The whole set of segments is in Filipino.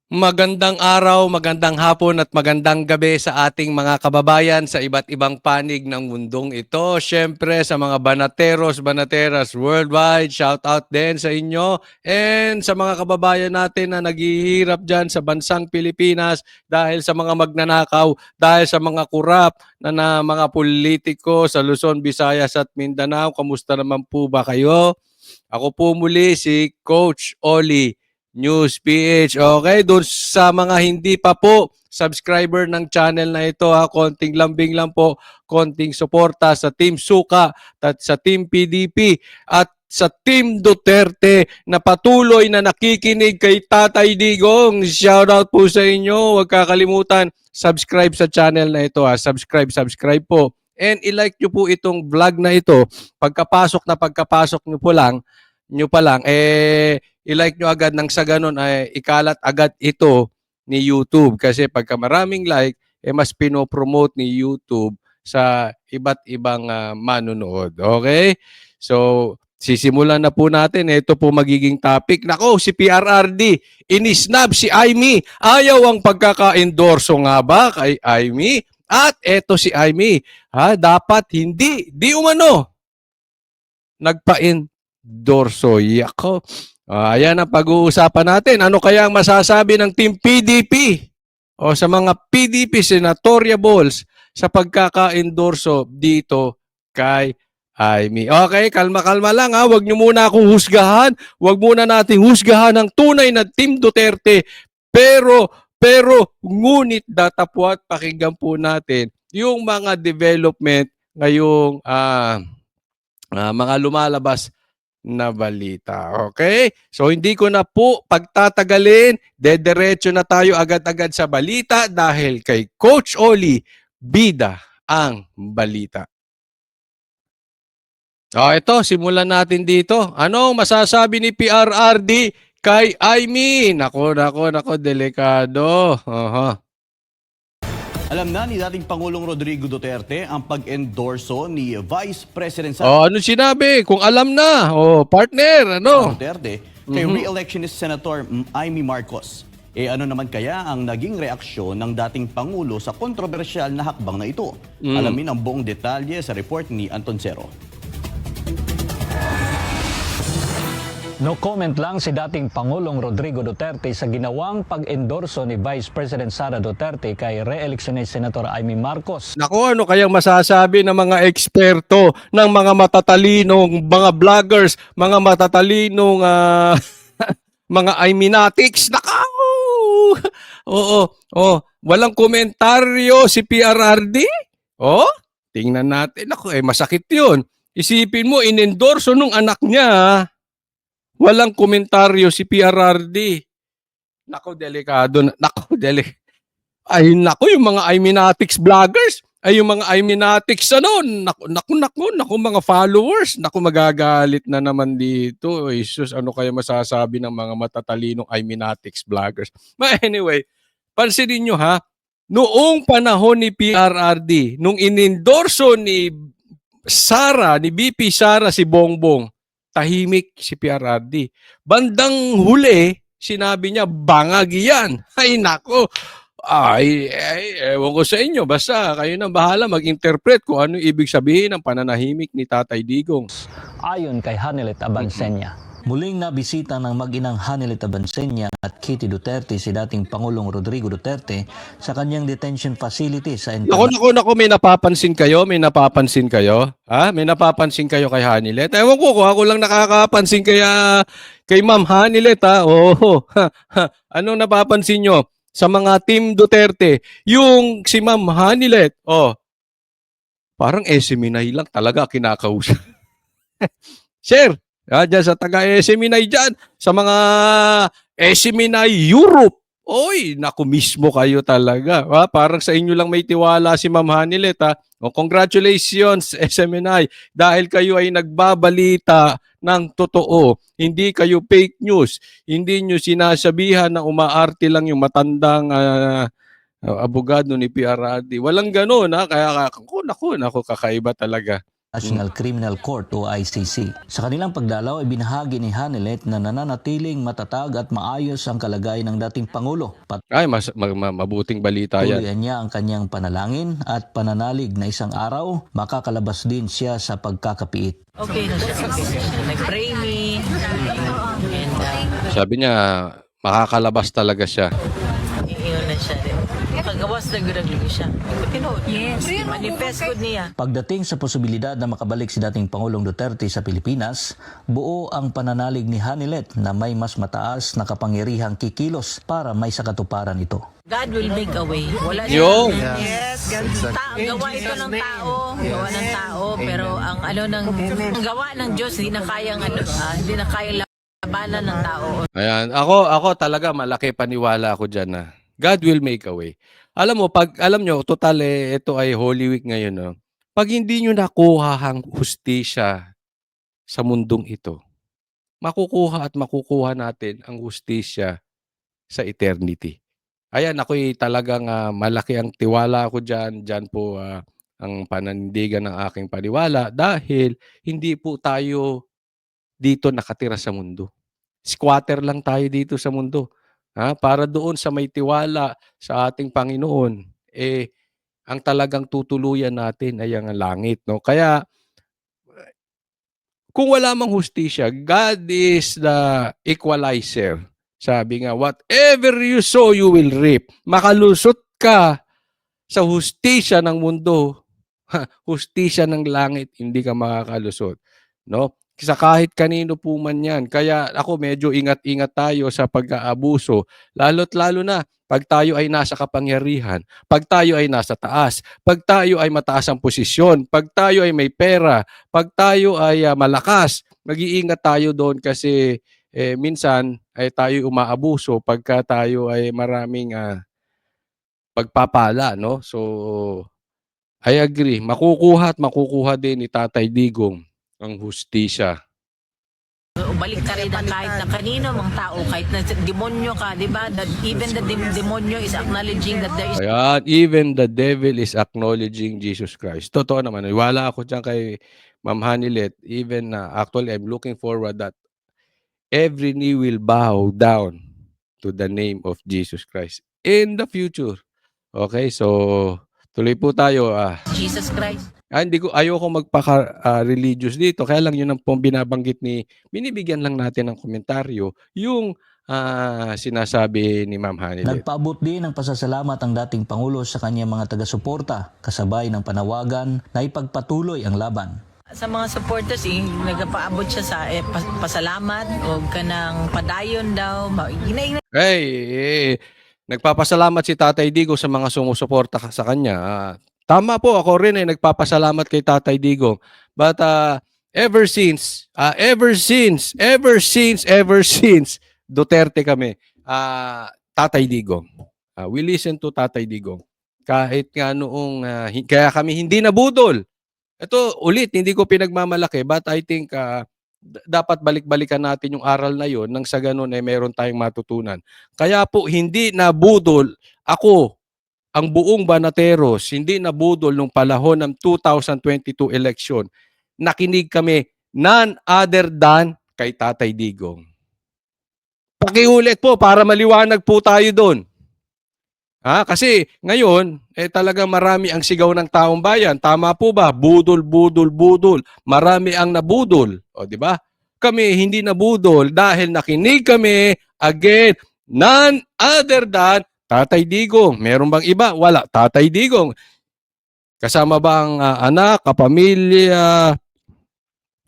Magandang araw, magandang hapon at magandang gabi sa ating mga kababayan sa iba't ibang panig ng mundong ito. Siyempre sa mga banateros, banateras worldwide, shout out din sa inyo. And sa mga kababayan natin na naghihirap dyan sa bansang Pilipinas dahil sa mga magnanakaw, dahil sa mga kurap na mga politiko sa Luzon, Visayas at Mindanao. Kamusta naman po ba kayo? Ako po muli si Coach Oli News PH. Okay, doon sa mga hindi pa po subscriber ng channel na ito, konting lambing lang po, konting suporta sa Team Suka at sa Team PDP at sa Team Duterte na patuloy na nakikinig kay Tatay Digong. Shout out po sa inyo. Huwag kakalimutan, subscribe sa channel na ito. Subscribe po. And i-like nyo po itong vlog na ito. Pagkapasok nyo pa lang, i-like nyo agad nang sa ganun ay ikalat agad ito ni YouTube. Kasi pagka maraming like, mas pinopromote ni YouTube sa iba't ibang manunood. Okay? So, sisimulan na po natin. Ito po magiging topic. Nako, si PRRD, inisnab si Aimee. Ayaw ang pagkaka-endorso nga ba kay Aimee? At eto si Aimee, dapat hindi, di umano, nagpa-endorso. Yako. Ayan ang pag-uusapan natin. Ano kaya ang masasabi ng Team PDP o sa mga PDP senatoriables sa pagkaka-endorso dito kay Aimee? Okay, kalma-kalma lang ha. Huwag nyo muna akong husgahan. Huwag muna nating husgahan ang tunay na Team Duterte. Pero, ngunit datapwat pakinggan po natin yung mga development ngayong mga lumalabas na balita. Okay? So hindi ko na po pagtatagalin, dediretso na tayo agad-agad sa balita dahil kay Coach Oli, bida ang balita. Ito, simulan natin dito. Anong masasabi ni PRRD kay Aimee? Nako, delikado. Alam na ni dating Pangulong Rodrigo Duterte ang pag-endorso ni Vice President Sara Ano sinabi? Kung alam na. Partner, ano? Duterte kay re-electionist Senator Aimee Marcos. Ano naman kaya ang naging reaksyon ng dating Pangulo sa kontrobersyal na hakbang na ito? Alamin ang buong detalye sa report ni Anton Cero. No comment lang si dating Pangulong Rodrigo Duterte sa ginawang pag-endorso ni Vice President Sara Duterte kay re-electionist Senator Aimee Marcos. Naku, ano kayang masasabi ng mga eksperto, ng mga matatalinong, mga vloggers, mga matatalinong mga Aimenatics? Nakaw! Walang komentaryo si PRRD? Tingnan natin. Naku, masakit yun. Isipin mo, inendorso nung anak niya, walang komentaryo si PRRD. Nako, delikado. Yung mga Aimenatics vloggers, yung mga Aimenatics, mga followers. Naku, magagalit na naman dito. Jesus, ano kaya masasabi ng mga matatalinong Aimenatics vloggers? But anyway, pansinin nyo noong panahon ni PRRD, nung inendorso ni VP Sara si Bongbong, tahimik si PRRD. Bandang huli, sinabi niya, bangag yan. Ay, nako. Ewan ko sa inyo. Basta kayo na bahala mag-interpret kung ano ibig sabihin ng pananahimik ni Tatay Digong. Ayon kay Hanilet Abansenya, muling nabisita ng mag-inang Hanilet Abansenya at Kitty Duterte si dating Pangulong Rodrigo Duterte sa kanyang detention facility sa Naku, may napapansin kayo? May napapansin kayo? May napapansin kayo kay Hanilet? Ewan ko kung ako lang nakakapansin kay Ma'am Hanilet Anong napapansin nyo sa mga Team Duterte? Yung si Ma'am Hanilet, parang Seminay lang talaga kinakausap. Sir, dyan sa taga-Seminay dyan, sa mga Seminay Europe, naku mismo kayo talaga. Parang sa inyo lang may tiwala si Ma'am Hanilet. Congratulations, SMNI, dahil kayo ay nagbabalita ng totoo. Hindi kayo fake news. Hindi nyo sinasabihan na umaarte lang yung matandang abogado ni PRRD. Walang ganun. Kaya naku, kakaiba talaga. National Criminal Court o ICC. Sa kanilang pagdalaw, ibinahagi ni Hanelet na nananatiling matatag at maayos ang kalagayan ng dating Pangulo. Ay, mabuting balita yan. Patuloyan niya ang kanyang panalangin at pananalig na isang araw, makakalabas din siya sa pagkakapiit. Okay na siya. Nag-pray me. And Sabi niya, makakalabas talaga siya. iyon na siya. Kagawas na gudang siya. Tinood. Yes. Manifest good niya. Pagdating sa posibilidad na makabalik si dating Pangulong Duterte sa Pilipinas, buo ang pananalig ni Hanelet na may mas mataas na kapangyarihang kikilos para may sakatuparan ito. God will make a way. Wala Yo! siya. Yes. Gawa ito ng tao. Gawa ng tao. Pero ang ang gawa ng Diyos, hindi na kayang labanan ng tao. Ayan, ako talaga malaki paniwala ako diyan na God will make a way. Alam mo, alam nyo, total ito ay Holy Week ngayon, no? Pag hindi nyo nakuha ang hustisya sa mundong ito, makukuha natin ang hustisya sa eternity. Ayan, ako'y talagang malaki ang tiwala ko diyan. Diyan po ang pananindigan ng aking paniwala dahil hindi po tayo dito nakatira sa mundo. Squatter lang tayo dito sa mundo. Para doon sa may tiwala sa ating Panginoon, ang talagang tutuluyan natin ay ang langit. No? Kaya, kung wala mang hustisya, God is the equalizer. Sabi nga, whatever you sow, you will reap. Makalusot ka sa hustisya ng mundo, hustisya ng langit, hindi ka makakalusot. No? Sa kahit kanino po man yan. Kaya ako medyo ingat-ingat tayo sa pag-aabuso. Lalo't lalo na pag tayo ay nasa kapangyarihan, pag tayo ay nasa taas, pag tayo ay mataas ang posisyon, pag tayo ay may pera, pag tayo ay malakas, mag-iingat tayo doon kasi minsan ay tayo umaabuso pagka tayo ay maraming pagpapala. No? So, I agree. Makukuha din ni Tatay Digong ang hustisya. Balik ka rin kahit na kanino mga tao, kahit na demonyo ka, di ba? That even the demonyo is acknowledging that there is Ayan, even the devil is acknowledging Jesus Christ. Totoo naman. Wala ako dyan kay Ma'am Hanelet. Even actually, I'm looking forward that every knee will bow down to the name of Jesus Christ in the future. Okay, so tuloy po tayo. Jesus Christ. Ayoko magpaka-religious dito. Kaya lang yun ang pong binibigyan lang natin ng komentaryo yung sinasabi ni Ma'am Hanelet. Nagpaabot din ng pasasalamat ang dating Pangulo sa kanyang mga taga-suporta, kasabay ng panawagan na ipagpatuloy ang laban. Sa mga supporters, nagpaabot siya sa pasalamat o kanang padayon daw. Nagpapasalamat si Tatay Digo sa mga sumusuporta sa kanya. Tama po, ako rin nagpapasalamat kay Tatay Digong. But ever since Duterte kami, Tatay Digong. We listen to Tatay Digong. Kahit nga noong, kaya kami hindi nabudol. Ito ulit, hindi ko pinagmamalaki, but I think dapat balik-balikan natin yung aral na yon nang sa ganun ay meron tayong matutunan. Kaya po, hindi nabudol ako, ang buong Banateros, hindi nabudol nung panahon ng 2022 election. Nakinig kami none other than kay Tatay Digong. Pakiulit po para maliwanag po tayo doon. Kasi ngayon, talaga marami ang sigaw ng taong bayan. Tama po ba? Budol, budol, budol. Marami ang nabudol. O, di ba? Kami hindi nabudol dahil nakinig kami again, none other than Tatay Digong. Meron bang iba? Wala. Tatay Digong. Kasama ba ang anak, kapamilya,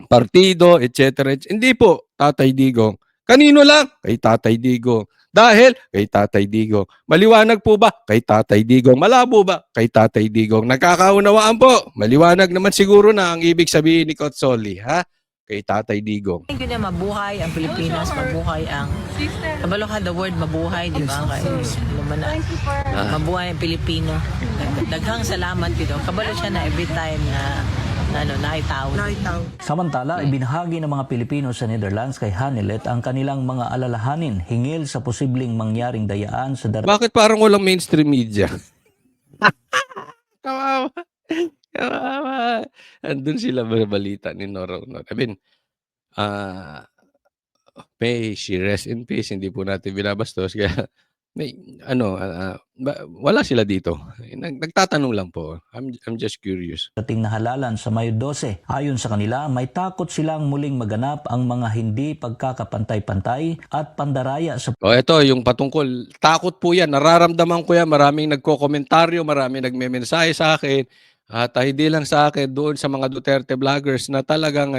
partido, etc. Hindi po, Tatay Digong. Kanino lang? Kay Tatay Digong. Dahil kay Tatay Digong. Maliwanag po ba? Kay Tatay Digong. Malabo ba? Kay Tatay Digong. Nagkakaunawaan po. Maliwanag naman siguro na ang ibig sabihin ni Kotsoli, kay Tatay Digong. Thank you na mabuhay ang Pilipinas, mabuhay ang kabalohan the word mabuhay, di ba? Mabuhay ang Pilipino. Daghang salamat dito. Kabalo siya na every time na naitaw. Samantala, ibinahagi ng mga Pilipino sa Netherlands kay Hanelet ang kanilang mga alalahanin hingil sa posibleng mangyaring dayaan sa Bakit parang walang mainstream media? Kawawa. Kawawa. andun sila balita ni Nora Honor. I mean, ah, may she rest in peace, hindi po natin binabastos kaya may ano, wala sila dito. Nagtatanong lang po. I'm just curious. dating na halalan sa Mayo 12. Ayon sa kanila, may takot silang muling maganap ang mga hindi pagkakapantay-pantay at pandaraya sa O eto yung patungkol, takot po yan, nararamdaman ko yan, maraming nagko-komentaryo, maraming nagme-mensahe sa akin, at hindi lang sa akin, doon sa mga Duterte vloggers na talagang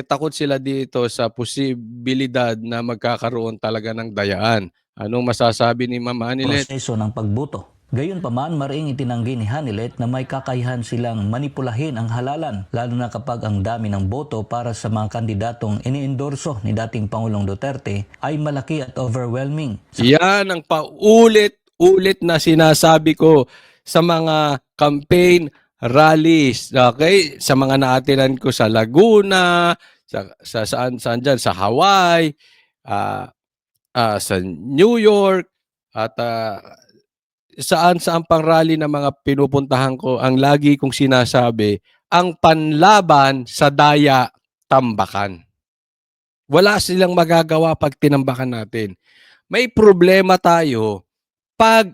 takot sila dito sa posibilidad na magkakaroon talaga ng dayaan. Anong masasabi ni Ma'am Anilet? proseso ng pagboto. Gayunpaman, mariing itinanggi ni Hanilet na may kakayahan silang manipulahin ang halalan, lalo na kapag ang dami ng boto para sa mga kandidatong iniendorso ni dating Pangulong Duterte ay malaki at overwhelming. Yan ang paulit-ulit na sinasabi ko sa mga campaign rallies, okay? Sa mga naatinan ko sa Laguna, sa saan dyan, sa Hawaii, sa New York, at saan-saan pang rally ng mga pinupuntahan ko, ang lagi kong sinasabi, ang panlaban sa daya, tambakan. Wala silang magagawa pag tinambakan natin. May problema tayo pag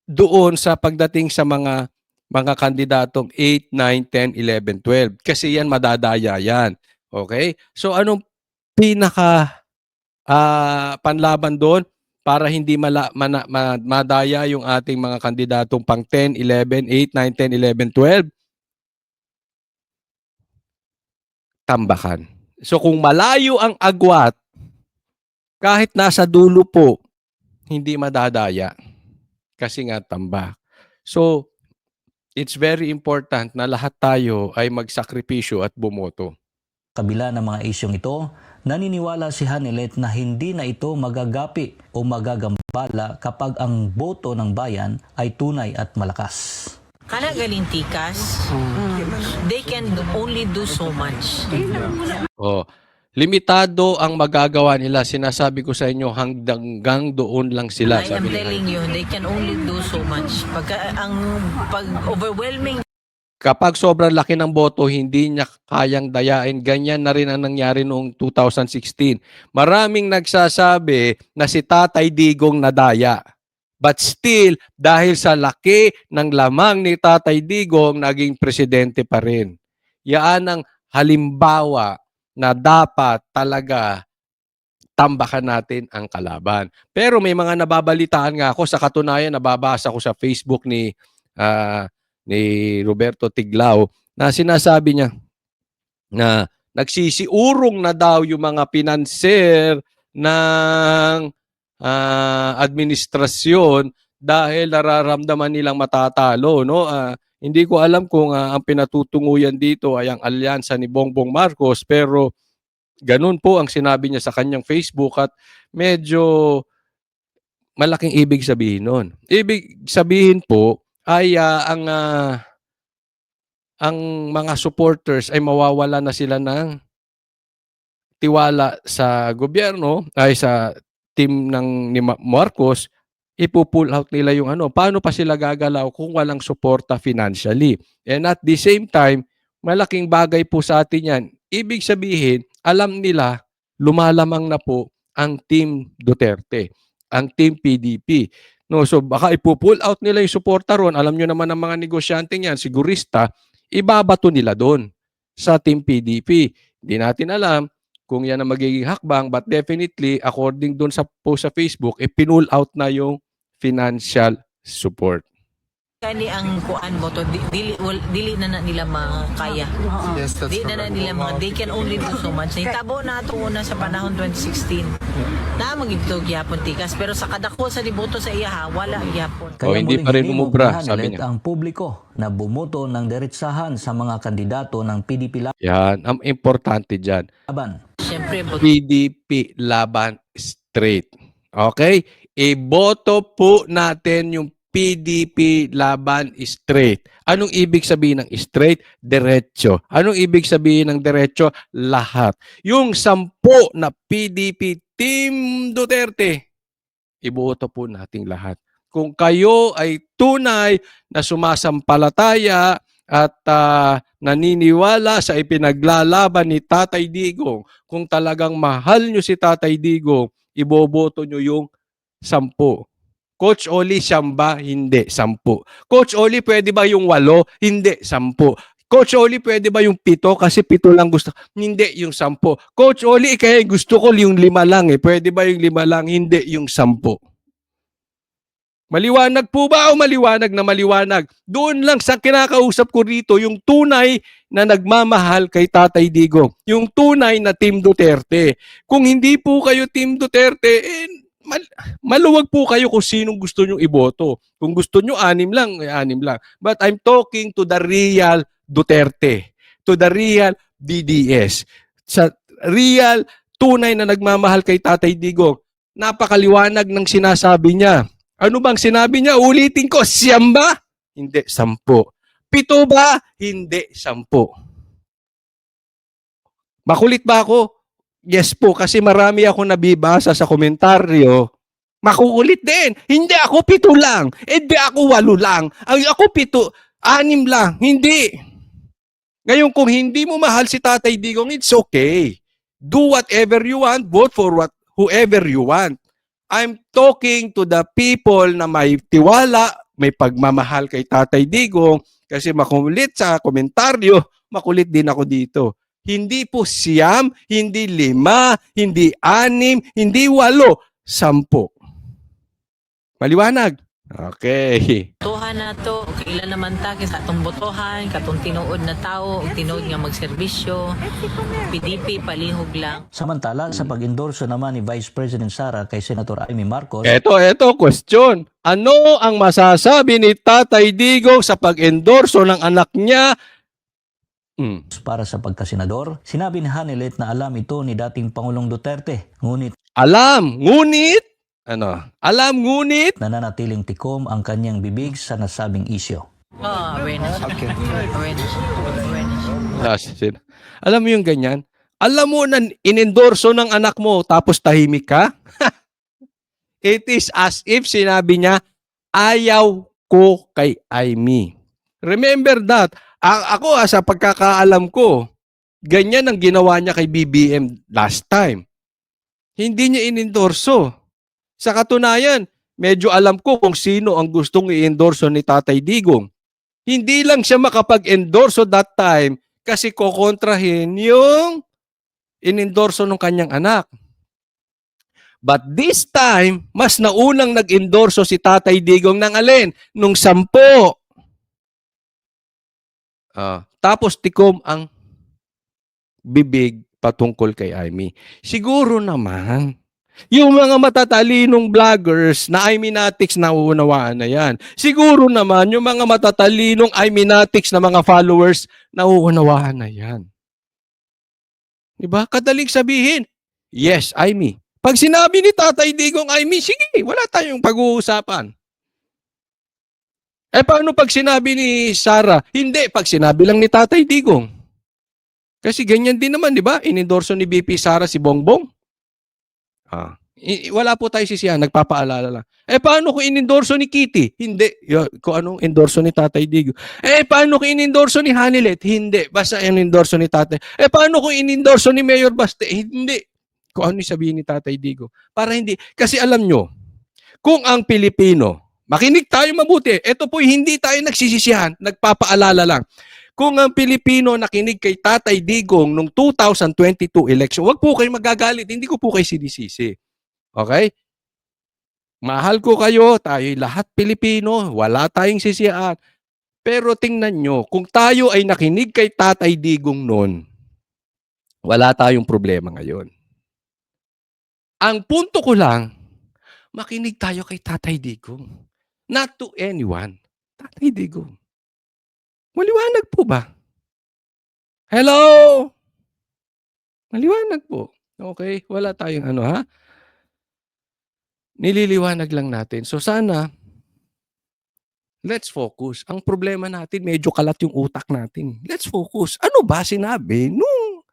doon sa pagdating sa mga kandidatong 8, 9, 10, 11, 12. Kasi yan madadaya yan. Okay? So anong pinaka panlaban doon para hindi madaya yung ating mga kandidatong pang 10, 11, 8, 9, 10, 11, 12? Tambakan. So kung malayo ang agwat, kahit nasa dulo po, hindi madadaya. Kasi nga tambak. So, it's very important na lahat tayo ay magsakripisyo at bumoto. Kabila ng mga isyong ito, naniniwala si Hanilet na hindi na ito magagapi o magagambala kapag ang boto ng bayan ay tunay at malakas. Kana galing tikas, they can only do so much. Oh, limitado ang magagawa nila. Sinasabi ko sa inyo, hanggang doon lang sila. I am Sabi nila. telling you, they can only do so much. Pag overwhelming Kapag sobrang laki ng boto, hindi niya kayang dayain. Ganyan na rin ang nangyari noong 2016. Maraming nagsasabi na si Tatay Digong nadaya. But still, dahil sa laki ng lamang ni Tatay Digong, naging presidente pa rin. Yan ang halimbawa na dapat talaga tambakan natin ang kalaban. Pero may mga nababalitaan nga ako, sa katunayan nababasa ko sa Facebook ni Roberto Tiglao na sinasabi niya na nagsisiurong na daw yung mga pinanser ng administrasyon dahil nararamdaman nilang matatalo, no? Hindi ko alam kung ang pinatutunguyan dito ay ang alyansa ni Bongbong Marcos, pero ganun po ang sinabi niya sa kanyang Facebook at medyo malaking ibig sabihin nun. Ibig sabihin po ay ang mga supporters ay mawawala na sila ng tiwala sa gobyerno, ay sa team ni Marcos, ipo-pull out nila yung paano pa sila gagalaw kung walang suporta financially. And at the same time, malaking bagay po sa atin yan. Ibig sabihin, alam nila, lumalamang na po ang Team Duterte, ang Team PDP. No, so baka ipo-pull out nila yung suporta ron. Alam nyo naman ang mga negosyante niyan, sigurista, ibabato nila doon sa Team PDP. Hindi natin alam kung yan ang magiging hakbang, but definitely, according doon sa post sa Facebook, pinull out na yung financial support. kani ang kuan boto dili na nila makaya. Yes, that's Di na nila mga they can only do so much. Hitabo na ito una sa panahon 2016. Na magigtog gyapon tikas pero sa kadako sa liboto sa iya wala gyapon. O, hindi pa rin hinimok umubra, ni sabi Hanilet niya. ang publiko na bumoto ng diretsahan sa mga kandidato ng PDP Yan, ang importante dyan. laban. Siyempre PDP laban straight. Okay? Iboto po natin yung PDP laban straight. Anong ibig sabihin ng straight? Diretso. Anong ibig sabihin ng diretso? Lahat. Yung 10 na PDP Team Duterte, iboto po nating lahat. Kung kayo ay tunay na sumasampalataya at naniniwala sa ipinaglalaban ni Tatay Digong, kung talagang mahal nyo si Tatay Digong, iboboto nyo yung 10. Coach Oli, siyam ba? Hindi, 10. Coach Oli, pwede ba yung 8? Hindi, 10. Coach Oli, pwede ba yung 7? Kasi 7 lang gusto. Hindi, yung 10. Coach Oli, kaya gusto ko yung 5 lang eh. Pwede ba yung 5 lang? Hindi, yung 10. Maliwanag po ba o maliwanag na maliwanag? Doon lang sa kinakausap ko rito, yung tunay na nagmamahal kay Tatay Digong. Yung tunay na Team Duterte. Kung hindi po kayo Team Duterte, maluwag po kayo kung sinong gusto nyo iboto. Kung gusto nyo 6 lang, 6 lang. But I'm talking to the real Duterte. To the real DDS. Sa real, tunay na nagmamahal kay Tatay Digong. Napakaliwanag ng sinasabi niya. Ano bang sinabi niya? Ulitin ko, 9 ba? Hindi, 10. 7 ba? Hindi, 10. Makulit ba ako? Yes po, kasi marami ako nabibasa sa komentaryo. Makukulit din. Hindi ako 7 lang. Hindi ako 8 lang. Ako 6 lang. Hindi. Ngayon, kung hindi mo mahal si Tatay Digong, it's okay. Do whatever you want. Vote for whoever you want. I'm talking to the people na may tiwala, may pagmamahal kay Tatay Digong, kasi makulit sa komentaryo, makulit din ako dito. Hindi po 9, hindi 5, hindi 6, hindi 8, 10. Maliwanag? Okay. Botohan na to, kailan naman ta sa atong botohan, katong tinuod na tao, tinuod nga magserbisyo, PDP palihog lang. Samantala, sa pag-endorso naman ni Vice President Sara kay Senator Amy Marcos, Eto, question. Ano ang masasabi ni Tatay Digong sa pag-endorso ng anak niya? para sa pagkasenador, sinabi ni Hanilet na alam ito ni dating Pangulong Duterte. Ngunit Alam, ngunit, nananatiling tikom ang kanyang bibig sa nasabing isyo. Awareness. Okay. Awareness. Alam mo yung ganyan? Alam mo na inendorso ng anak mo tapos tahimik ka? It is as if sinabi niya, ayaw ko kay Amy. Remember that. Ako, sa pagkakaalam ko, ganyan ang ginawa niya kay BBM last time. Hindi niya inendorso. Sa katunayan, medyo alam ko kung sino ang gustong i-endorso ni Tatay Digong. Hindi lang siya makapag-endorso that time kasi kokontrahin yung inendorso ng kanyang anak. But this time, mas naunang nag-endorso si Tatay Digong ng alin? Nung 10. Tapos tikom ang bibig patungkol kay Amy. Siguro naman, yung mga matatalinong vloggers na Iminatics na uunawaan na yan. Siguro naman, yung mga matatalinong Iminatics na mga followers na uunawaan na yan. Diba? Kadaling sabihin, yes, Amy. Pag sinabi ni Tatay Digong, Amy, sige, wala tayong pag-uusapan. Paano pag sinabi ni Sara? Hindi, pag sinabi lang ni Tatay Digong. Kasi ganyan din naman, di ba? Inendorso ni BP Sara si Bongbong. Wala po tayo sisiyan, nagpapaalala lang. Paano kung inendorso ni Kitty? Hindi. Kung anong endorso ni Tatay Digong. Paano kung inendorso ni Hanilet? Hindi. Basta inendorso ni Tatay. Paano kung inendorso ni Mayor Baste? Hindi. Kung ano sabihin ni Tatay Digong. Para hindi. Kasi alam nyo, kung ang Pilipino, makinig tayo mabuti. Ito po hindi tayo nagsisisihan, nagpapaalala lang. Kung ang Pilipino nakinig kay Tatay Digong nung 2022 election, wag po kayo magagalit, hindi ko po kayo sinisisi. Okay? Mahal ko kayo, tayo lahat Pilipino, wala tayong sisihan. Pero tingnan nyo, kung tayo ay nakinig kay Tatay Digong noon, wala tayong problema ngayon. Ang punto ko lang, makinig tayo kay Tatay Digong. Not to anyone. Tatay Digong. Maliwanag po ba? Hello? Maliwanag po. Okay? Wala tayong nililiwanag lang natin. So sana, let's focus. Ang problema natin, medyo kalat yung utak natin. Let's focus. Ano ba sinabi nung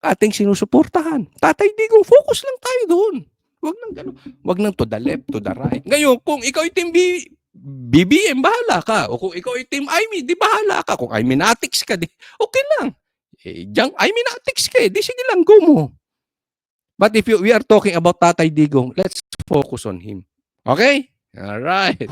ating sinusuportahan? Tatay Digong, focus lang tayo doon. Wag nang to the left, to the right. Ngayon, kung ikaw yung BBM, bahala ka. O kung ikaw ay Team Aimee, di bahala ka. Kung Aiminatics ka, di okay lang. Diyan, Aiminatics ka di sige lang, go mo. But if we are talking about Tatay Digong, let's focus on him. Okay? Alright.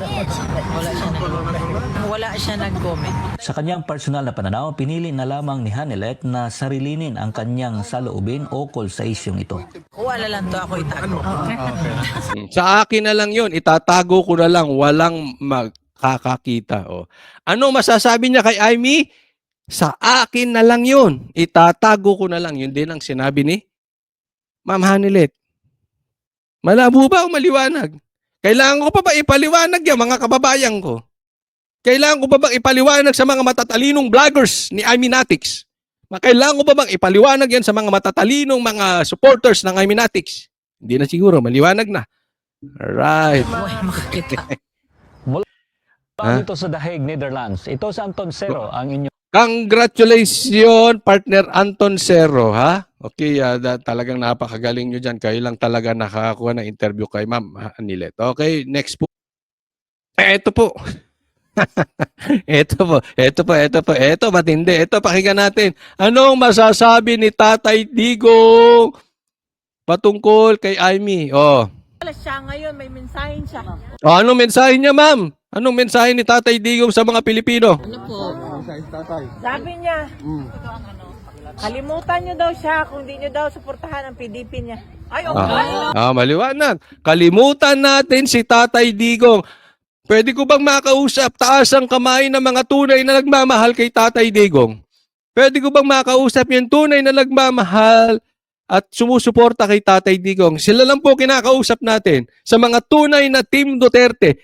Wala siya nag-comment. Sa kanyang personal na pananaw, pinili na lamang ni Hanilet na sarilinin ang kanyang saloobin ukol sa isyong ito. Wala lang to ako itago. Sa akin na lang yun, itatago ko na lang, walang magkakakita. O. Ano masasabi niya kay Aimee? Sa akin na lang yun, itatago ko na lang. Yun din ang sinabi ni Ma'am Hanilet. Malabo ba o maliwanag? Kailangan ko pa ba ipaliwanag yan, mga kababayan ko? Kailangan ko ba bang ipaliwanag sa mga matatalinong vloggers ni Aiminatics? Kailangan ko ba bang ipaliwanag yan sa mga matatalinong mga supporters ng Aiminatics? Hindi na siguro, maliwanag na. Alright. Uy, makakita. Dito sa The Hague, Netherlands. Ito sa Anton Cero, ang inyong Congratulations, partner Anton Cero, ha? Okay, talagang napakagaling nyo dyan. Kayo lang talaga nakakakuha ng interview kay Ma'am Hanilet. Okay, next po. Ito po. Ito matindi. Ito, pakinggan natin. Anong masasabi ni Tatay Digong patungkol kay Aimee? Wala siya ngayon, may mensahe siya. Anong mensahe niya, ma'am? Anong mensahe ni Tatay Digong sa mga Pilipino? Ano po? Sabi niya, kalimutan niyo daw siya kung di niyo daw suportahan ang PDP niya. Ay, okay. Maliwanag. Kalimutan natin si Tatay Digong. Pwede ko bang makausap taas ang kamay ng mga tunay na nagmamahal kay Tatay Digong? Pwede ko bang makausap yung tunay na nagmamahal at sumusuporta kay Tatay Digong? Sila lang po kinakausap natin. Sa mga tunay na Team Duterte,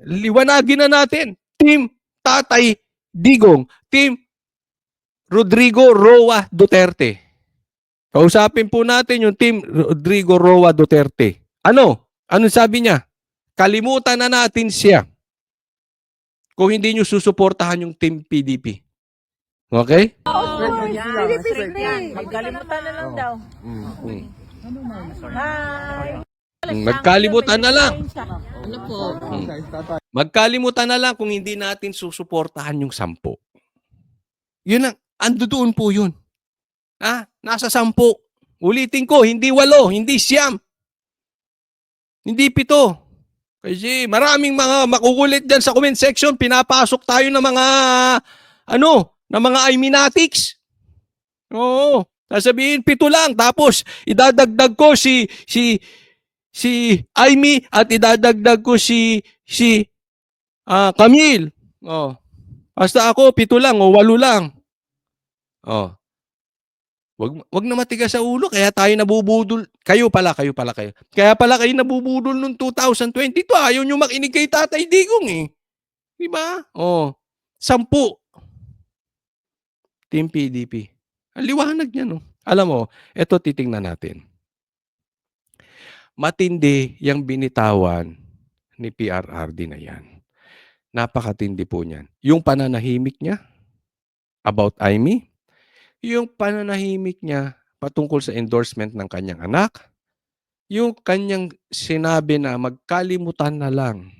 liwanagin na natin. Team Tatay Digong. Team Rodrigo Roa Duterte. Kausapin po natin yung Team Rodrigo Roa Duterte. Ano? Ano sabi niya? Kalimutan na natin siya kung hindi nyo susuportahan yung Team PDP. Okay? Magkalimutan na lang daw. Hi. Magkalimutan na lang. Ano po? Magkalimutan na lang kung hindi natin susuportahan yung 10. Yun ang, ando doon po yun. Nasa 10. Ulitin ko, hindi 8, hindi 9. Hindi 7. Kasi maraming mga makukulit dyan sa comment section, pinapasok tayo ng mga, ng mga Aiminatics. Oo. Sasabihin, 7 lang. Tapos, idadagdag ko si Aimee at idadagdag ko si Camille. Basta ako, 7 lang o 8 lang. Wag na matigas sa ulo, kaya tayo nabubudol. Kayo pala. Kaya pala kayo nabubudol noong 2022. Ayaw nyo makinig kay Tatay Digong eh. Di ba? 10. Team PDP. Ang liwanag niya, no? Alam mo, eto titingnan natin. Matindi yung binitawan ni PRRD na yan. Napakatindi po niyan. Yung pananahimik niya about Aimee, yung pananahimik niya patungkol sa endorsement ng kanyang anak, yung kanyang sinabi na magkalimutan na lang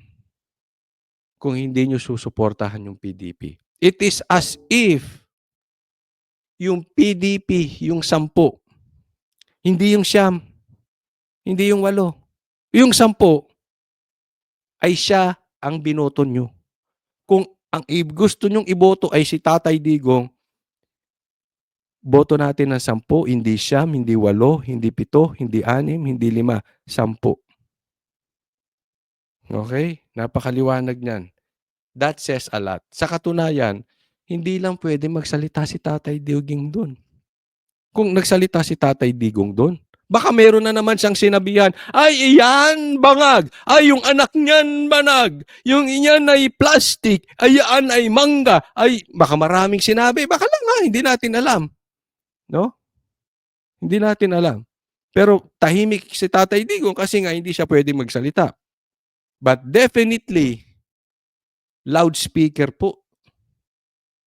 kung hindi nyo susuportahan yung PDP. It is as if yung PDP, yung 10, hindi yung 9, hindi yung 8, yung 10 ay siya ang binoto nyo. Kung ang gusto nyong iboto ay si Tatay Digong, boto natin ng 10, hindi 9, hindi 8, hindi 7, hindi 6, hindi 5, 10. Okay? Napakaliwanag niyan. That says a lot. Sa katunayan, hindi lang pwede magsalita si Tatay Digong doon. Kung nagsalita si Tatay Digong doon, baka meron na naman siyang sinabihan, ay iyan bangag, ay yung anak niyan banag, yung iyan ay plastic, ay iyan ay mangga, ay baka maraming sinabi, baka lang hindi natin alam. No? Hindi natin alam. Pero tahimik si Tatay Digong kasi nga hindi siya pwede magsalita. But definitely, loudspeaker po.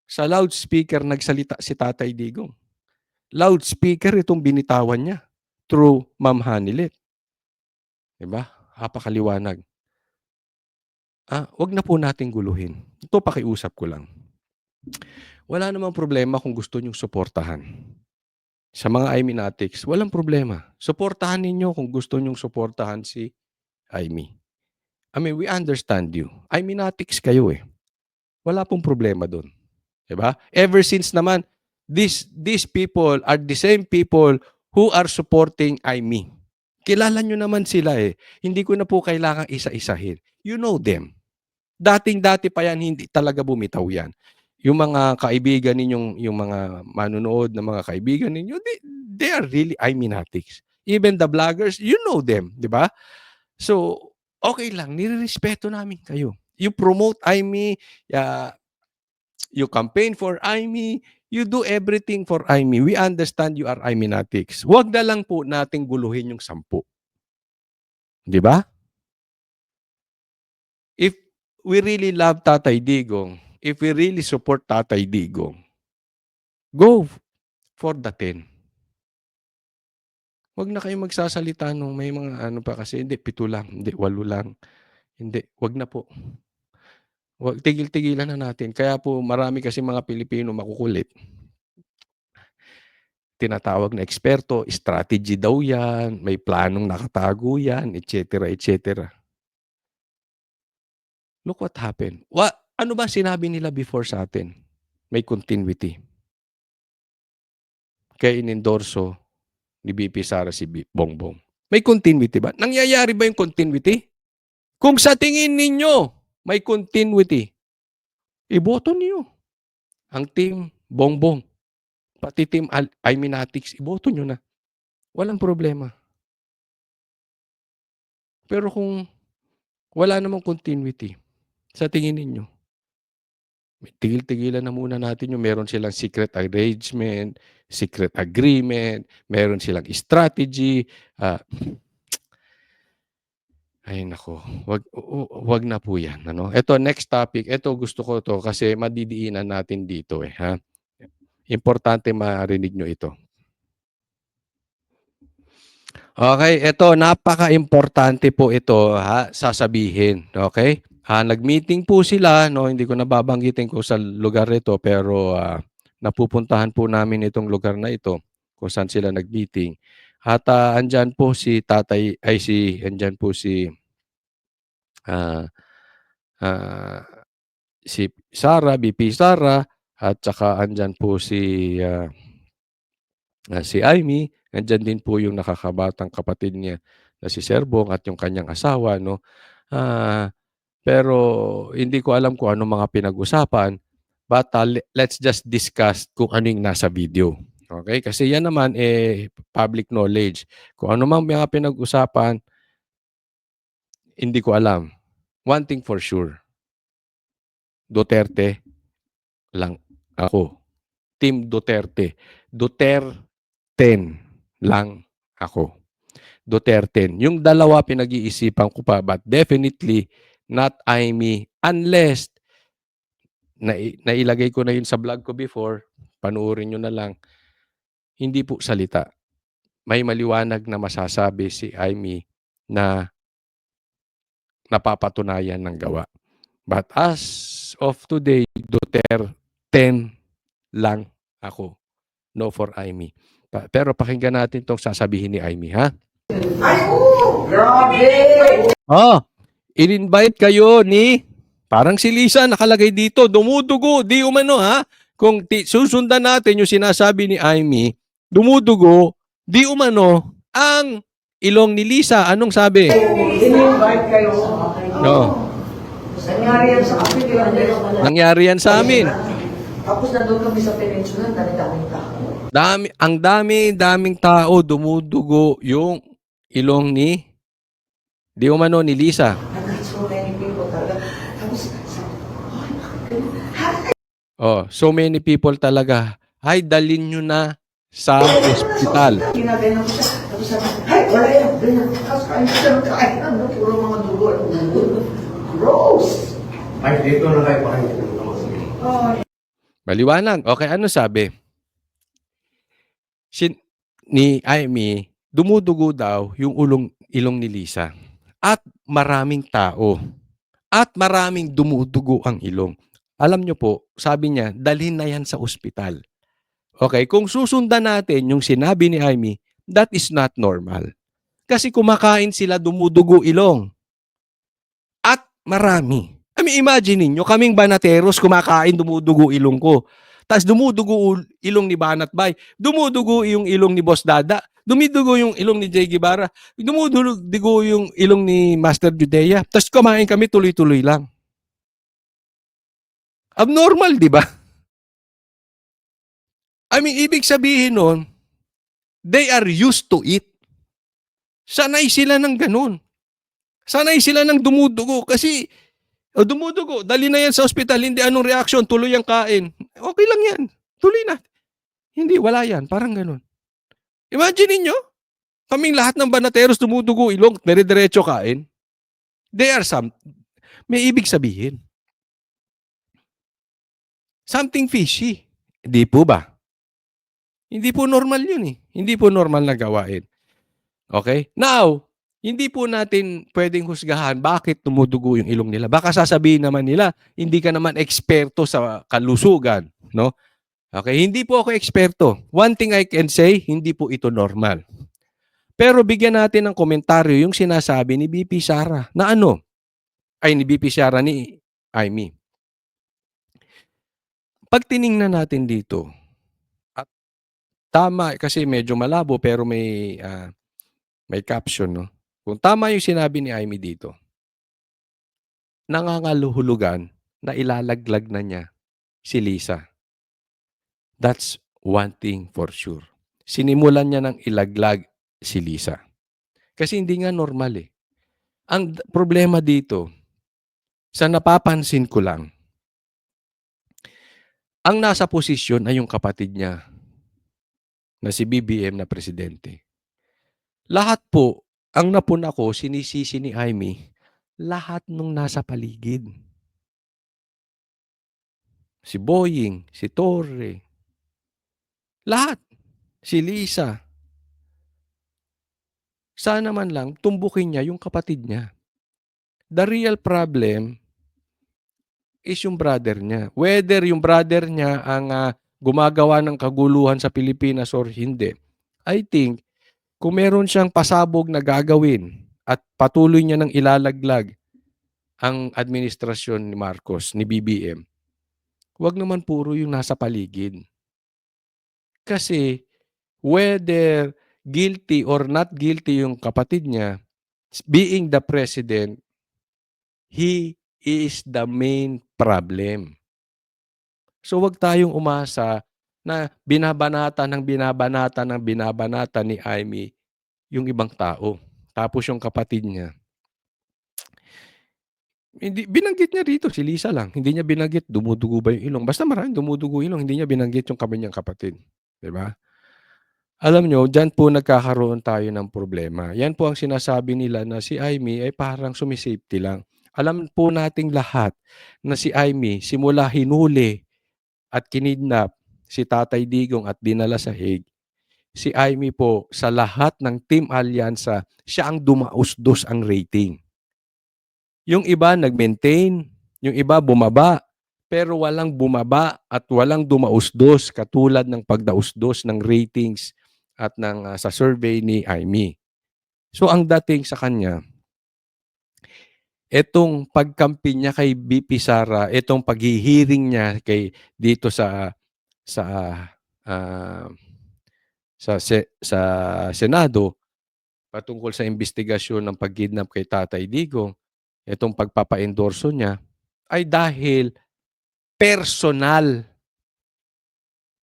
Sa loudspeaker nagsalita si Tatay Digong. Loudspeaker itong binitawan niya through Ma'am Hanilet. Diba? Napakaliwanag. wag na po nating guluhin. Ito pakiusap ko lang. Wala namang problema kung gusto niyong suportahan. Sa mga Iminatics, walang problema. Suportahan ninyo kung gusto niyong suportahan si Aimee. I mean, we understand you. Iminatics kayo eh. Wala pong problema doon. 'Di ba? Ever since naman, these people are the same people who are supporting Aimee. Kilala nyo naman sila eh. Hindi ko na po kailangang isa-isahin. You know them. Dating-dati pa yan, hindi talaga bumitaw yan. Yung mga kaibigan ninyong, yung mga manunood na mga kaibigan ninyo, they are really Iminatics. Even the vloggers, you know them, di ba? So, okay lang, nirerespeto namin kayo. You promote Aimee, you campaign for Aimee, you do everything for Aimee. We understand you are Iminatics. Huwag na lang po nating guluhin yung 10. Di ba? If we really love Tatay Digong, if we really support Tatay Digong, go for the 10. Huwag na kayong magsasalita nung may mga ano pa kasi, hindi, 7 lang, hindi, 8 lang. Hindi, huwag na po. Huwag, tigil-tigilan na natin. Kaya po marami kasi mga Pilipino makukulit. Tinatawag na eksperto, strategy daw yan, may planong nakatago yan, etc. etc. Look what happened. Ano ba sinabi nila before sa atin? May continuity. Kaya inendorso ni BP Sara si Bongbong. May continuity ba? Nangyayari ba yung continuity? Kung sa tingin ninyo may continuity, iboto niyo ang team Bongbong. Pati team Iminatics, iboto nyo na. Walang problema. Pero kung wala namang continuity, sa tingin ninyo, tigil-tigilan na muna natin yung meron silang secret arrangement, secret agreement, meron silang strategy. Ay nako, wag na po yan. Ano? Ito, next topic. Ito, gusto ko to kasi madidiinan natin dito. Ha? Importante marinig nyo ito. Okay, ito, napaka-importante po ito, sasabihin. Okay? Nag-meeting po sila, no? Hindi ko nababanggitin ko sa lugar ito, pero napupuntahan po namin itong lugar na ito kung saan sila nag-meeting. At andyan po si andyan po si si Sara, BP Sara, at saka andyan po si Aimee, andyan din po yung nakakabatang kapatid niya na si Serbong at yung kanyang asawa, no? Pero hindi ko alam kung ano mga pinag-usapan, but let's just discuss kung ano yung nasa video. Okay? Kasi yan naman public knowledge. Kung ano mang mga pinag-usapan, hindi ko alam. One thing for sure, Duterte lang ako. Team Duterte. Duterte lang ako. Duterte. Yung dalawa pinag-iisipan ko pa, but definitely not Aimee unless nailagay ko na yun sa vlog ko before, panuorin nyo na lang, hindi po salita. May maliwanag na masasabi si Aimee na napapatunayan ng gawa. But as of today, Duterte lang ako. No for Aimee. Pero pakinggan natin itong sasabihin ni Aimee, ha? Oh, in-invite kayo ni, parang si Lisa nakalagay dito, dumudugo, di umano ha. Kung susundan natin yung sinasabi ni Aimee, dumudugo, di umano, ang ilong ni Lisa. Anong sabi? In-invite kayo sa akin. No. Nangyari yan sa akin. Nangyari yan sa amin. Tapos nandun kami sa peninsula, dami-daming tao. Ang daming tao, dumudugo yung ilong ni, di umano ni Lisa. I got so many people talaga. Tapos, So many people talaga. Ay, dalin nyo na sa hospital. kinagano ko siya. Tapos sabi, ay, wala yan. Ganyan. Tapos kain siya ng kain. Ano, puro mga dugo. Gross! Ay, dito na kayo pakinggan. Maliwanag. Okay, ano sabi? Ni Aimee, dumudugo daw yung ilong ni Lisa. At maraming tao. at maraming dumudugo ang ilong. Alam nyo po, sabi niya, dalhin na yan sa ospital. Okay, kung susundan natin yung sinabi ni Amy, that is not normal. Kasi kumakain sila, dumudugo ilong. At marami. I mean, imagine ninyo, kaming banateros, kumakain, dumudugo ilong ko. Tapos dumudugo ilong ni Banat Bay. Dumudugo yung ilong ni Boss Dada. Dumidugo yung ilong ni Jay Guevara. Dumudugo yung ilong ni Master Judea. Tapos kumain kami tuloy-tuloy lang. Abnormal, di ba? I mean, ibig sabihin nun, they are used to it. Sanay sila ng ganun. Sanay sila ng dumudugo. Kasi, dumudugo, dali na yan sa ospital, hindi anong reaction, tuloy ang kain. Okay lang yan. Tuloy na. Hindi, wala yan. Parang ganun. Imagine niyo, kaming lahat ng banateros dumudugo ilong, dire-diretso kain. They are may ibig sabihin. Something fishy. Hindi po ba? Hindi po normal yun eh. Hindi po normal na gawain. Okay? Now, hindi po natin pwedeng husgahan bakit tumudugo yung ilong nila. Baka sasabihin naman nila, hindi ka naman eksperto sa kalusugan. No? Okay? Hindi po ako eksperto. One thing I can say, hindi po ito normal. Pero bigyan natin ng komentaryo yung sinasabi ni BP Sara na ano? Ay, ni BP Sara ni Amy. Pag tiningnan natin dito, at tama kasi medyo malabo pero may caption, no? Kung tama yung sinabi ni Amy dito, nangangaluhulugan na ilalaglag na niya si Lisa. That's one thing for sure. Sinimulan niya ng ilaglag si Lisa. Kasi hindi nga normal eh. Ang problema dito, sa napapansin ko lang, ang nasa posisyon ay yung kapatid niya na si BBM na presidente. Lahat po, ang napuna ko, sinisisi ni Amy, lahat nung nasa paligid. Si Boying, si Torre, lahat. Si Lisa. Sana man lang, tumbukin niya yung kapatid niya. The real problem is yung brother niya. Whether yung brother niya ang gumagawa ng kaguluhan sa Pilipinas or hindi, I think, kung meron siyang pasabog na gagawin at patuloy niya nang ilalaglag ang administrasyon ni Marcos, ni BBM, wag naman puro yung nasa paligid. Kasi whether guilty or not guilty yung kapatid niya, being the president, he is the main problem. So wag tayong umasa na binabanata ni Amy yung ibang tao. Tapos yung kapatid niya, hindi, binanggit niya rito, si Lisa lang. Hindi niya binanggit, dumudugo ba yung ilong. Basta maraming dumudugo ilong, hindi niya binanggit yung kanyang kapatid. Diba? Alam nyo, dyan po nagkakaroon tayo ng problema. Yan po ang sinasabi nila na si Amy ay parang sumisafety lang. Alam po nating lahat na si Amy, simula hinuli at kinidnap si Tatay Digong at dinala sa Hague, si Amy po sa lahat ng Team Alyansa, siya ang dumausdos ang rating. Yung iba nag-maintain, yung iba bumaba, pero walang bumaba at walang dumausdos katulad ng pagdausdos ng ratings at ng sa survey ni Amy. So ang dating sa kanya, etong pagkampi niya kay BP Sara, etong paghihiring niya kay dito sa Senado patungkol sa investigasyon ng pagkidnap kay Tatay Digong, etong pagpapa-endorso niya ay dahil personal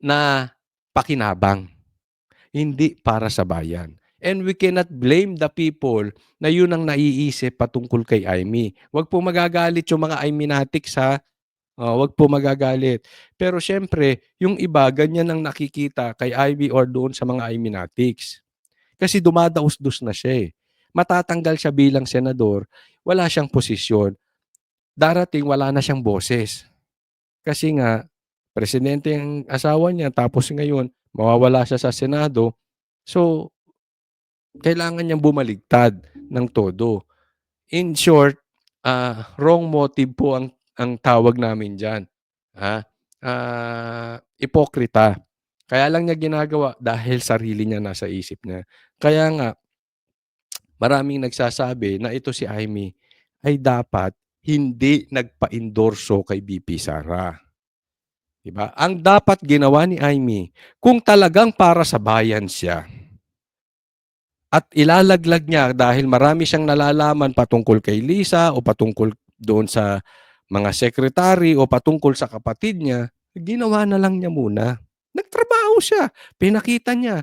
na pakinabang, hindi para sa bayan. And we cannot blame the people na yun ang naiisip patungkol kay Amy. Huwag po magagalit yung mga Ayminatics ha. Huwag po magagalit. Pero syempre, yung iba, ganyan ang nakikita kay Amy or doon sa mga Ayminatics. Kasi dumadaus-dus na siya eh. Matatanggal siya bilang senador, wala siyang posisyon. Darating, wala na siyang boses. Kasi nga, presidente ang asawa niya, tapos ngayon, mawawala siya sa Senado. So, kailangan niyang bumaligtad ng todo. In short, wrong motive po ang tawag namin diyan. Ipokrita. Kaya lang niya ginagawa dahil sarili niya nasa isip niya. Kaya nga maraming nagsasabi na ito si Amy ay dapat hindi nagpa-endorso kay BP Sara. 'Di ba? Ang dapat ginawa ni Amy, kung talagang para sa bayan siya at ilalaglag niya dahil marami siyang nalalaman patungkol kay Lisa o patungkol doon sa mga sekretary o patungkol sa kapatid niya, ginawa na lang niya muna. Nagtrabaho siya. Pinakita niya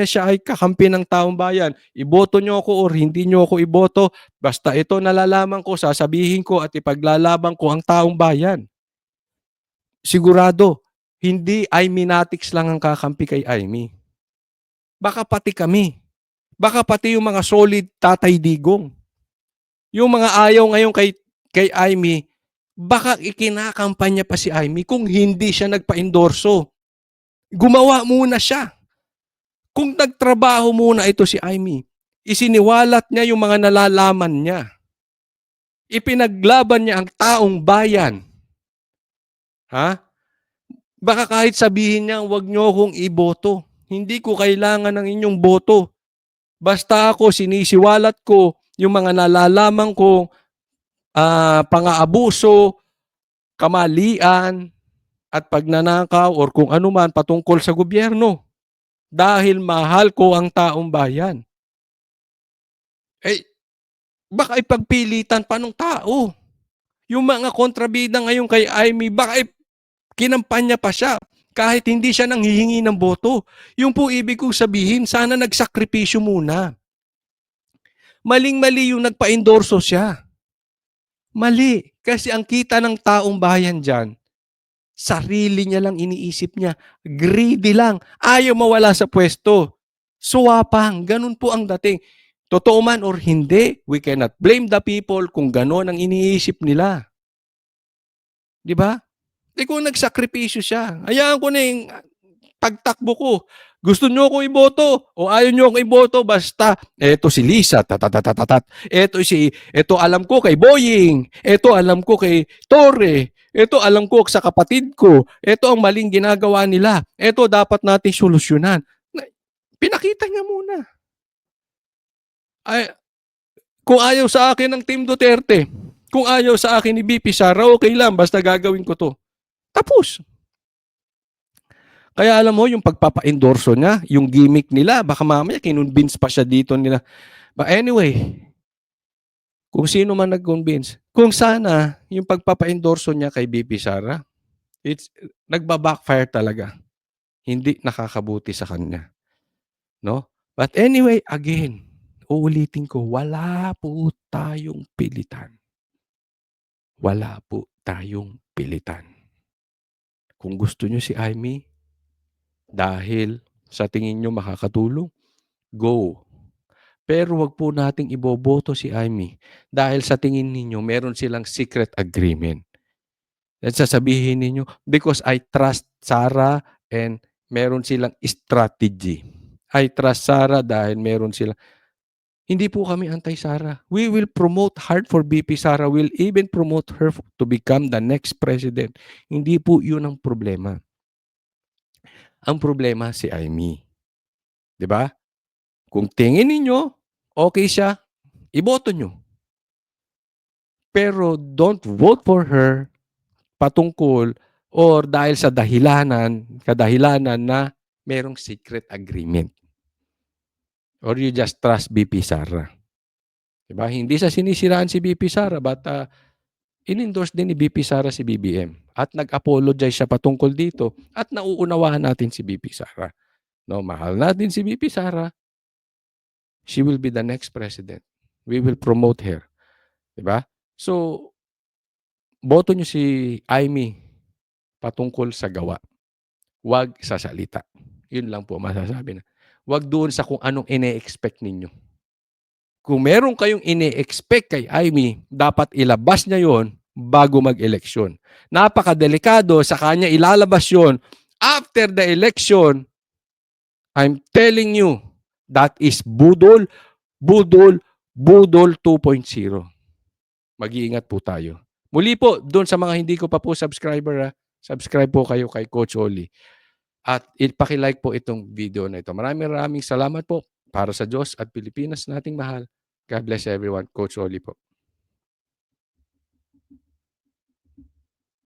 siya ay kakampi ng taong bayan. Iboto niyo ako or hindi niyo ako iboto. Basta ito nalalaman ko, sasabihin ko at ipaglalaban ko ang taong bayan. Sigurado, hindi Ayminatics lang ang kakampi kay Aymi. Baka pati kami. Baka pati yung mga solid Tatay Digong. Yung mga ayaw ngayon kay Aymi, baka ikinakampanya pa si Aymi kung hindi siya nagpa-endorso. Gumawa muna siya. Kung nagtrabaho muna ito si Aymi, isiniwalat niya yung mga nalalaman niya. Ipinaglaban niya ang taong bayan. Baka kahit sabihin niya, huwag niyo akong iboto. Hindi ko kailangan ng inyong boto. Basta ako, sinisiwalat ko yung mga nalalaman ko, pang-aabuso, kamalian, at pagnanakaw or kung ano man patungkol sa gobyerno. Dahil mahal ko ang taong bayan. Baka ipagpilitan pa ng tao. Yung mga kontrabida ngayon kay Amy, baka kinampanya pa siya kahit hindi siya nanghihingi ng boto. Yung po ibig kong sabihin, sana nagsakripisyo muna. Maling-mali yung nagpa-endorso siya. Mali. Kasi ang kita ng taong bayan dyan, sarili niya lang iniisip niya. Greedy lang. Ayaw mawala sa pwesto. Suwapang. Ganun po ang dating. Totoo man or hindi, we cannot blame the people kung gano'n ang iniisip nila. Di ba? Kung nagsakripisyo siya, hayaan ko na yung pagtakbo ko. Gusto nyo ako iboto o ayaw nyo ako iboto, basta eto si Lisa, tatatatatat. Eto alam ko kay Boying, eto alam ko kay Torre, eto alam ko sa kapatid ko, eto ang maling ginagawa nila, eto dapat natin solusyonan. Pinakita niya muna. Kung ayaw sa akin ng Team Duterte, kung ayaw sa akin ni BP Sara, okay lang, basta gagawin ko to. Tapos. Kaya alam mo, yung pagpapa-endorso niya, yung gimmick nila, baka mamaya kinonvince pa siya dito nila. But anyway, kung sino man nag-convince, kung sana yung pagpapa-endorso niya kay BP Sara, nagba-backfire talaga. Hindi nakakabuti sa kanya. No? But anyway, again, uulitin ko, wala po tayong pilitan. Wala po tayong pilitan. Kung gusto nyo si Amy, dahil sa tingin nyo makakatulong, go. Pero wag po nating iboboto si Amy dahil sa tingin ninyo meron silang secret agreement. At sasabihin ninyo, because I trust Sara and meron silang strategy. I trust Sara dahil meron silang... Hindi po kami anti-Sara. We will promote hard for BP Sara. We'll even promote her to become the next president. Hindi po yun ang problema. Ang problema si Amy. 'Di ba? Kung tingin ninyo, okay siya, iboto nyo. Pero don't vote for her patungkol or dahil sa kadahilanan na merong secret agreement. Or you just trust BP Sara. 'Di ba? Hindi sa sinisiraan si BP Sara, but in-endorse din ni BP Sara si BBM. At nag-apologize siya patungkol dito at nauunawahan natin si BP Sara. No, mahal natin si BP Sara. She will be the next president. We will promote her. 'Di ba? So, boto niyo si Amy patungkol sa gawa. Huwag sa salita. Yun lang po masasabi na. Huwag doon sa kung anong ine-expect ninyo. Kung meron kayong ine-expect kay Amy, dapat ilabas niya yon bago mag-eleksyon. Napakadelikado sa kanya ilalabas yon after the election. I'm telling you, that is budol 2.0. Mag-iingat po tayo. Muli po, doon sa mga hindi ko pa po subscriber, subscribe po kayo kay Coach Oli. At ipakilike po itong video na ito. Maraming salamat po para sa Diyos at Pilipinas nating mahal. God bless everyone. Coach Oli po.